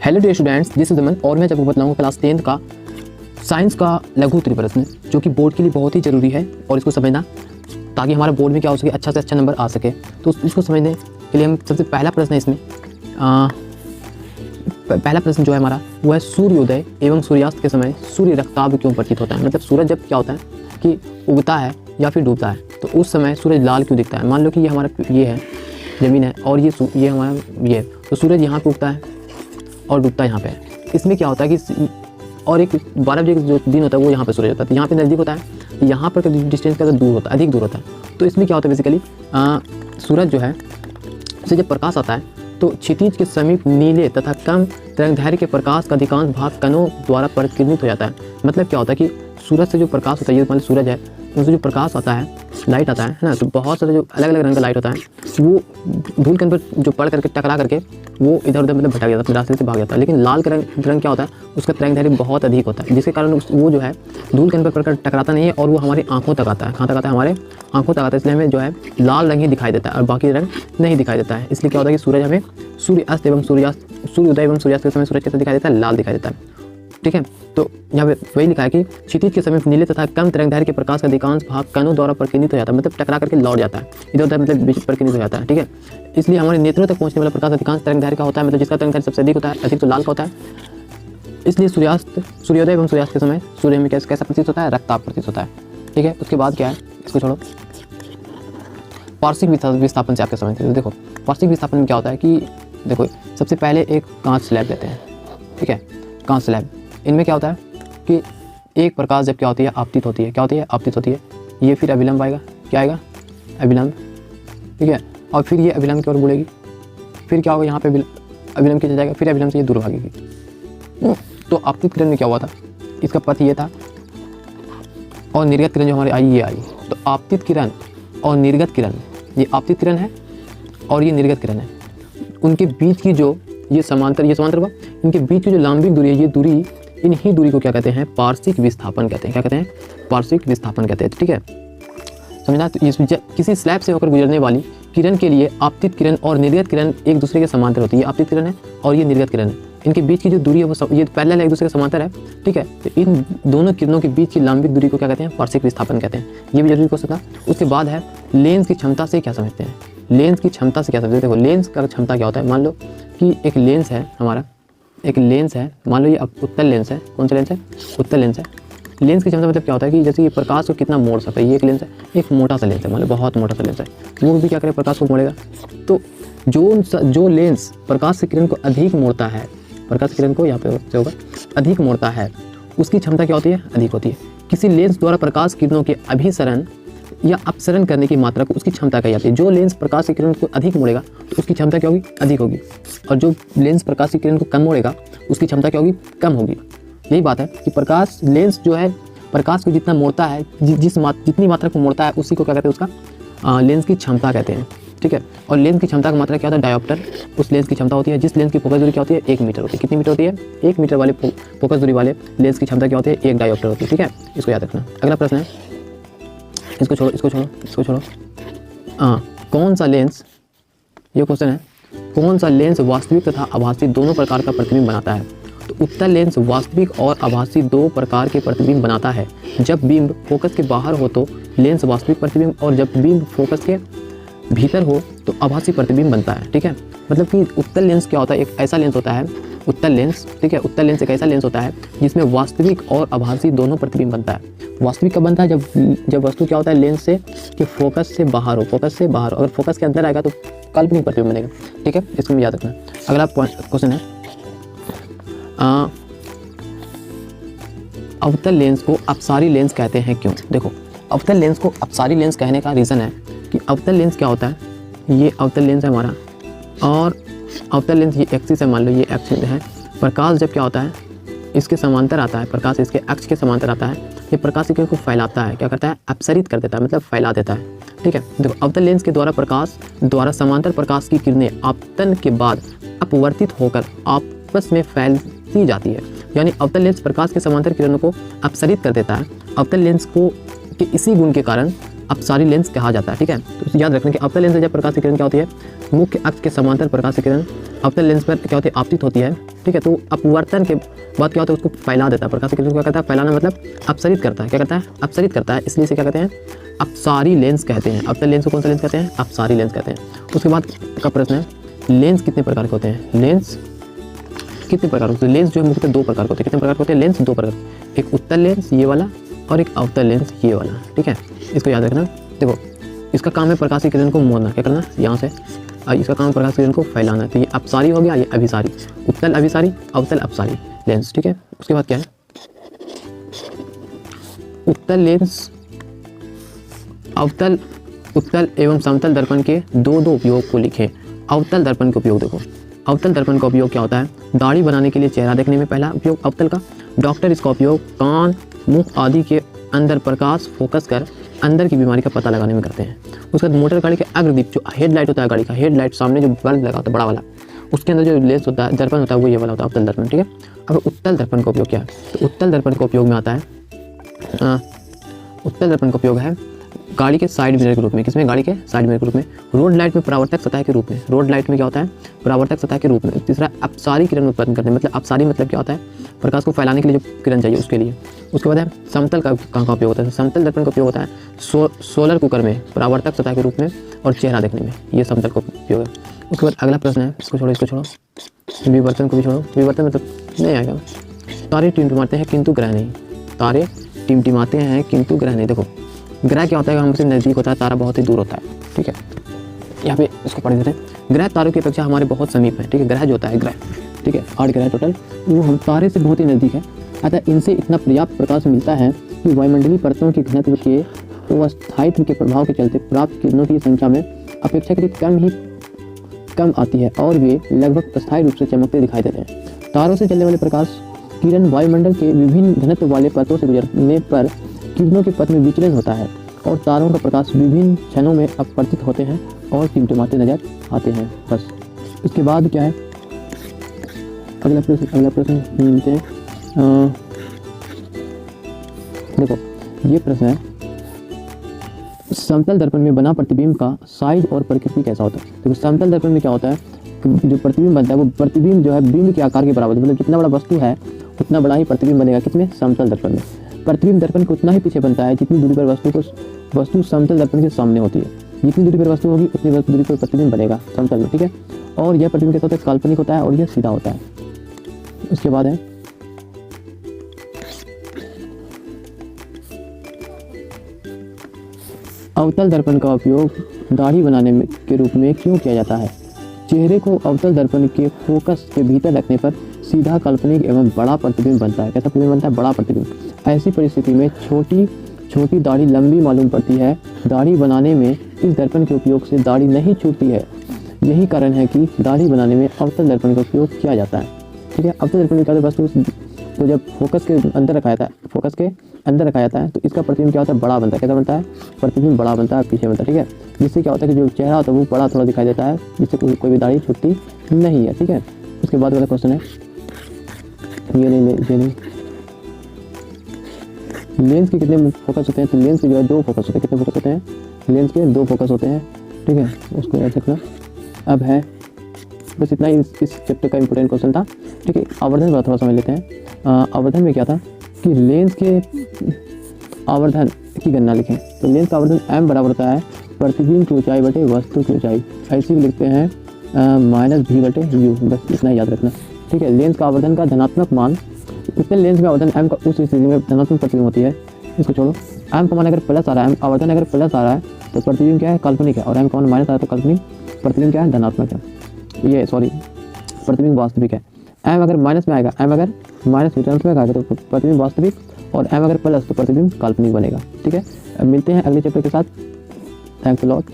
Hello dear students, this is Aman और मैं जब बताऊंगा क्लास 10th का साइंस का लघु उत्तरीय प्रश्न जो कि बोर्ड के लिए बहुत ही ज़रूरी है और इसको समझना ताकि हमारा बोर्ड में क्या हो सके, अच्छा से अच्छा नंबर आ सके। तो इसको समझने के लिए हम सबसे पहला प्रश्न है इसमें पहला प्रश्न जो है हमारा वो है सूर्योदय एवं सूर्यास्त के समय सूर्य रक्ताभ क्यों प्रतीत होता है। मतलब सूरज जब क्या होता है कि उगता है या फिर डूबता है तो उस समय सूरज लाल क्यों दिखता है। मान लो कि ये हमारा ये है ज़मीन है और ये हमारा ये है, तो सूरज यहाँ पे उगता है और डूबता है यहाँ पे। इसमें क्या होता है कि और एक 12 बजे जो दिन होता है वो यहाँ पे सूरज होता है, तो यहाँ पे नज़दीक होता है, यहाँ पर डिस्टेंस का दूर होता है, अधिक दूर होता है। तो इसमें क्या होता है बेसिकली सूरज जो है उसे जब प्रकाश आता है तो क्षितिज के समीप नीले तथा कम तरंगदैर्घ्य के प्रकाश का अधिकांश भाग कणों द्वारा परिकीर्णित हो जाता है। मतलब क्या होता है कि सूरज से जो प्रकाश होता है, ये मान लो सूरज है, उनसे जो प्रकाश आता है, लाइट आता है ना, तो बहुत सारे जो अलग अलग रंग का लाइट होता है वो धूल के अंदर जो पड़ करके टकरा करके वो इधर उधर मतलब भटक जाता है, अपने रास्ते से भाग जाता है। लेकिन लाल का रंग क्या होता है, उसका तरंगदैर्घ्य बहुत अधिक होता है, जिसके कारण वो जो है धूल के अंदर पड़कर टकराता नहीं है और वो हमारी आंखों तक आता है। कहाँ तक आता है? हमारे आंखों तक आता है। इसलिए हमें जो है लाल रंग ही दिखाई देता है और बाकी रंग नहीं दिखाई देता है। इसलिए क्या होता है कि सूरज हमें सूर्योदय एवं सूर्यास्त के समय सूरज कैसे दिखाई देता है? लाल दिखाई देता है। ठीक है, तो यहाँ पे वही लिखा है कि क्षितिज के समीप नीले तथा कम तरंगदैर्घ्य के प्रकाश का अधिकांश भाग कणों द्वारा परिकीर्णित हो जाता है। मतलब टकरा करके लौट जाता है, इधर उधर मतलब बीच परिकीर्णित हो जाता है। ठीक है, इसलिए हमारे नेत्रों तक पहुंचने वाला प्रकाश अधिकांश तरंगदैर्घ्य का होता है, मतलब जिसका तरंगदैर्घ्य सबसे अधिक होता है, अधिक तो लाल का होता है। इसलिए सूर्योदय एवं सूर्यास्त के समय सूर्य में कैसा प्रतीत होता है? रक्ताभ प्रतीत होता है। ठीक है, उसके बाद क्या है, इसको छोड़ो। पार्श्विक विस्थापन से आपके समझते हैं। देखो पार्श्विक विस्थापन में क्या होता है कि देखो सबसे पहले एक कांच स्लैब लेते हैं। ठीक है, कांच स्लैब, इनमें क्या होता है कि एक प्रकाश जब क्या होती है आपतित होती है, क्या होती है? आपतित होती है। ये फिर अभिलंब आएगा, क्या आएगा? अभिलंब। ठीक है, और फिर ये अभिलंब की ओर मुड़ेगी, फिर क्या होगा? यहाँ पे अभिलंब की जाएगा, फिर अभिलंब से ये दूर भागेगी। तो आपतित किरण में क्या हुआ था, इसका पथ ये था और निर्गत किरण जो हमारी आई ये आई। तो आपतित किरण और निर्गत किरण, ये आपतित किरण है और ये निर्गत किरण है, उनके बीच की जो ये समांतर हुआ, इनके बीच की जो लंबी दूरी है, ये दूरी, इन्हीं दूरी को क्या कहते हैं? पार्श्विक विस्थापन कहते हैं। क्या कहते हैं? पार्श्विक विस्थापन कहते हैं। ठीक है, समझना। तो इस किसी स्लैब से होकर गुजरने वाली किरण के लिए आपतित किरण और निर्गत किरण एक दूसरे के समांतर होती है। ये आपतित किरण है और ये निर्गत किरण है, इनके बीच की जो दूरी है वो ये पैरेलल है, एक दूसरे के समांतर है। ठीक है, तो इन दोनों किरणों के बीच की लंबी दूरी को क्या कहते हैं? पार्श्विक विस्थापन कहते हैं। ये भी जरूरी क्वेश्चन था। उसके बाद है लेंस की क्षमता से क्या समझते हैं? लेंस की क्षमता से क्या समझते हैं? देखो लेंस का क्षमता क्या होता है, मान लो कि एक लेंस है हमारा, एक लेंस है, मान लो ये उत्तल लेंस है। कौन सा लेंस है? उत्तल लेंस है। लेंस की क्षमता मतलब क्या होता है कि जैसे ये प्रकाश को कितना मोड़ सकता है। ये एक लेंस है, एक मोटा सा लेंस है, मान लो बहुत मोटा सा लेंस है, वो भी क्या करे? प्रकाश को मोड़ेगा। तो जो लेंस प्रकाश की किरण को अधिक मोड़ता है, प्रकाश की किरण को यहाँ पे होगा अधिक मोड़ता है, उसकी क्षमता क्या होती है? अधिक होती है। किसी लेंस द्वारा प्रकाश किरणों के अभिसरण या अपसरण करने की मात्रा को उसकी क्षमता कही जाती है। जो लेंस प्रकाश की किरण को अधिक मोड़ेगा तो उसकी क्षमता क्या होगी? अधिक होगी, और जो लेंस प्रकाश की किरण को कम मोड़ेगा उसकी क्षमता क्या होगी? कम होगी। यही बात है कि प्रकाश लेंस जो है प्रकाश को जितना मोड़ता है, जितनी मात्रा को मोड़ता है उसी को क्या कहते हैं? उसका लेंस की क्षमता कहते हैं। ठीक है, और लेंस की क्षमता का मात्रा क्या होता है? डायोप्टर। उस लेंस की क्षमता होती है जिस लेंस की फोकस दूरी क्या होती है? 1 मीटर होती है। कितनी मीटर होती है? 1 मीटर वाले फोकस दूरी वाले लेंस की क्षमता क्या होती है? 1 डायोप्टर होती है। ठीक है, इसको याद रखना। अगला प्रश्न है, इसको छोड़ो। कौन सा लेंस, ये क्वेश्चन है, कौन सा लेंस वास्तविक तथा आभासी दोनों प्रकार का प्रतिबिंब बनाता है? तो उत्तल लेंस वास्तविक और आभासी 2 प्रकार के प्रतिबिंब बनाता है। जब बिंब फोकस के बाहर हो तो लेंस वास्तविक प्रतिबिंब, और जब बिंब फोकस के भीतर हो तो आभासी प्रतिबिंब बनता है। ठीक है, मतलब कि उत्तल लेंस क्या होता है? एक ऐसा लेंस होता है उत्तल लेंस। ठीक है, उत्तल लेंस एक ऐसा लेंस होता है जिसमें वास्तविक और आभासी दोनों प्रतिबिंब बनता है। वास्तविक कब बनता है? जब वस्तु क्या होता है लेंस से कि फोकस से बाहर हो, फोकस से बाहर। अगर फोकस के अंदर आएगा तो काल्पनिक प्रतिबिंब बनेगा। ठीक है, इसको भी याद रखना। अगला क्वेश्चन है, अवतल लेंस को अपसारी लेंस कहते हैं क्यों? देखो अवतल लेंस को अपसारी लेंस कहने का रीज़न है कि अवतल लेंस क्या होता है, ये अवतल लेंस है हमारा, और अवतल लेंस ये एक्सिस है, मान लो ये एक्सिस है। प्रकाश जब क्या होता है इसके समांतर आता है, प्रकाश इसके अक्ष के समांतर आता है, ये प्रकाश की किरण को फैलाता है, क्या करता है? अपसरित कर देता है, मतलब फैला देता है। ठीक है, देखो अवतल लेंस के द्वारा समांतर प्रकाश की किरणें आपतन के बाद अपवर्तित होकर आपस में फैलती जाती है। यानी अवतल लेंस प्रकाश के समांतर किरणों को अपसरित कर देता है। अवतल लेंस को के इसी गुण के कारण अपसारी लेंस कहा जाता है। ठीक है, तो याद रखना कि अवतल लेंस से जब प्रकाश की किरण क्या होती है, मुख्य अक्ष के समांतर प्रकाश की किरण अवतल लेंस पर क्या होती है, आपतित होती है। ठीक है, तो अपवर्तन के बाद क्या होता है, उसको फैला देता है। प्रकाश की किरण को क्या करता है, फैलाना मतलब अपसरित करता है। क्या करता है, अपसरित करता है, इसलिए इसे क्या कहते हैं, अपसारी लेंस कहते हैं। अवतल लेंस को कौन सा लेंस कहते हैं, अपसारी लेंस कहते हैं। उसके बाद का प्रश्न है, लेंस कितने प्रकार के होते हैं, लेंस कितने प्रकार होते हैं। लेंस जो है मुख्यतः 2 प्रकार के होते हैं। कितने प्रकार के होते हैं, लेंस 2 प्रकार, एक उत्तल लेंस ये वाला और एक अवतल लेंस ये वाला। ठीक है, इसको याद रखना। देखो, इसका काम है प्रकाश की किरण को मोड़ना, क्या करना, यहाँ से, और इसका काम है प्रकाश की किरण को फैलाना। तो ये अपसारी हो गया, ये अभिसारी, उत्तल अभिसारी, अवतल अपसारी लेंस। ठीक है, उसके बाद क्या है, उत्तल लेंस, अवतल, उत्तल एवं समतल दर्पण के दो उपयोग को लिखें। अवतल दर्पण का उपयोग देखो, अवतल दर्पण का उपयोग क्या होता है, दाढ़ी बनाने के लिए चेहरा देखने में पहला उपयोग अवतल का। डॉक्टर इसका उपयोग कान, मुंह आदि के अंदर प्रकाश फोकस कर अंदर की बीमारी का पता लगाने में करते हैं। उसके बाद मोटर गाड़ी के अग्रदीप, जो हेडलाइट होता है गाड़ी का, हेडलाइट सामने जो बल्ब लगा होता है बड़ा वाला, उसके अंदर जो लेंस होता है, दर्पण होता है, वो ये वाला होता है अवतल दर्पण। ठीक है, अब उत्तल दर्पण का उपयोग क्या है, तो उत्तल दर्पण का उपयोग में आता है, उत्तल दर्पण का उपयोग है गाड़ी के साइड मिरर के रूप में। किसमें, गाड़ी के साइड मिरर के रूप में। रोड लाइट में परावर्तक सतह के रूप में, रोड लाइट में क्या होता है, परावर्तक सतह के रूप में। तीसरा, अपसारी किरण उत्पन्न करने, मतलब अपसारी मतलब क्या होता है, प्रकाश को फैलाने के लिए जो किरण चाहिए उसके लिए। उसके बाद है समतल का कहाँ का उपयोग होता है, समतल दर्पण का उपयोग होता है सोलर कुकर में परावर्तक सतह के रूप में और चेहरा देखने में, ये समतल का उपयोग है। उसके बाद अगला प्रश्न है, इसको छोड़ो, इसको छोड़ो, विवर्तन को भी छोड़ो, विवर्तन मतलब नहीं आएगा। तारे टिमटिमाते हैं किंतु ग्रह नहीं, तारे टिमटिमाते हैं किंतु ग्रह नहीं। देखो, ग्रह क्या होता है, हमसे नज़दीक होता है, तारा बहुत ही दूर होता है। ठीक है, यहाँ पे इसको पढ़ देते हैं। ग्रह तारों की अपेक्षा हमारे बहुत समीप है। ठीक है, ग्रह जो होता है, ग्रह, ठीक है, 8 ग्रह टोटल, वो हम तारे से बहुत ही नज़दीक है। अतः इनसे इतना पर्याप्त प्रकाश मिलता है कि वायुमंडलीय परतों के घनत्व के अस्थायित्व के प्रभाव के चलते प्राप्त किरणों की संख्या में अपेक्षाकृत कम आती है और वे लगभग अस्थायी रूप से चमकते दिखाई देते हैं। तारों से चलने वाले प्रकाश किरण वायुमंडल के विभिन्न घनत्व वाले परतों से गुजरने पर किरणों के पथ में विचलन होता है और तारों का प्रकाश विभिन्न क्षणों में अपवर्तित होते हैं और टिमटिमाते नजर आते हैं। बस, इसके बाद क्या है, अगला प्रश्न मिलते हैं। देखो, ये प्रश्न है, समतल दर्पण में बना प्रतिबिंब का साइज और प्रकृति कैसा होता है। देखो, समतल दर्पण में क्या होता है, जो प्रतिबिंब बनता है वो प्रतिबिंब जो है बिंब के आकार के बराबर, मतलब जितना बड़ा वस्तु है उतना बड़ा ही प्रतिबिंब बनेगा। किसमें, समतल दर्पण में। प्रतिबिंब दर्पण के उतना ही पीछे बनता है जितनी दूरी पर वस्तु समतल दर्पण के सामने होती है। जितनी दूरी पर वस्तु होगी उतनी दूरी पर प्रतिबिंब बनेगा समतल में। ठीक है, और यह प्रतिबिंब कैसा होता है, काल्पनिक होता है और यह सीधा होता है। उसके बाद है, अवतल दर्पण का उपयोग दाढ़ी बनाने के रूप में क्यों किया जाता है। चेहरे को अवतल दर्पण के फोकस के भीतर रखने पर सीधा, काल्पनिक एवं बड़ा प्रतिबिंब बनता है। कैसा प्रतिबिंब बनता है, बड़ा प्रतिबिंब। ऐसी परिस्थिति में छोटी दाढ़ी लंबी मालूम पड़ती है। दाढ़ी बनाने में इस दर्पण के उपयोग से दाढ़ी नहीं छूटती है। यही कारण है कि दाढ़ी बनाने में अवतल दर्पण का उपयोग किया जाता है। ठीक है, अवतल दर्पण का वस्तु तो जब फोकस के अंदर रखा जाता है तो इसका प्रतिबिंब क्या होता है, बड़ा बनता है। कैसा बनता है, प्रतिबिंब बड़ा बनता है, पीछे बनता है। ठीक है, जिससे क्या होता है कि जो चेहरा होता है वो बड़ा थोड़ा दिखाई देता है, जिससे कोई भी दाढ़ी छूटती नहीं है। ठीक है, उसके बाद वाला क्वेश्चन है, ये नहीं, लेंस के कितने फोकस होते हैं, तो लेंस के जो है 2 फोकस होते हैं। कितने फोकस होते हैं, लेंस के 2 फोकस होते हैं। ठीक है, उसको याद रखना। अब है, बस इतना ही इस चैप्टर का इंपॉर्टेंट क्वेश्चन था। ठीक है, आवर्धन वाला थोड़ा समझ लेते हैं। आवर्धन में क्या था कि लेंस के आवर्धन की गणना लिखें। तो लेंस का आवर्धन m बराबर होता है प्रतिबिंब की ऊंचाई बटे वस्तु की ऊंचाई। ऐसे भी लिखते हैं -v/u। बस इतना याद रखना। ठीक है, लेंस का आवर्धन का धनात्मक मान, इतने लेंस में आवर्धन m का उस स्थिति में धनात्मक प्रतिबिंब होती है। इसको छोड़ो, m का मान अगर प्लस आ रहा है, आवर्धन अगर प्लस आ रहा है तो प्रतिबिंब क्या है, काल्पनिक है, और m का मान माइनस आ रहा है तो काल्पनिक, प्रतिबिंब क्या है, धनात्मक है। ये प्रतिबिंब वास्तविक है। m अगर माइनस में आएगा, m अगर माइनस रिटर्न में आएगा तो प्रतिबिंब वास्तविक, और m अगर प्लस तो प्रतिबिंब काल्पनिक बनेगा। ठीक है, मिलते हैं अगले चैप्टर के साथ। Thanks a lot.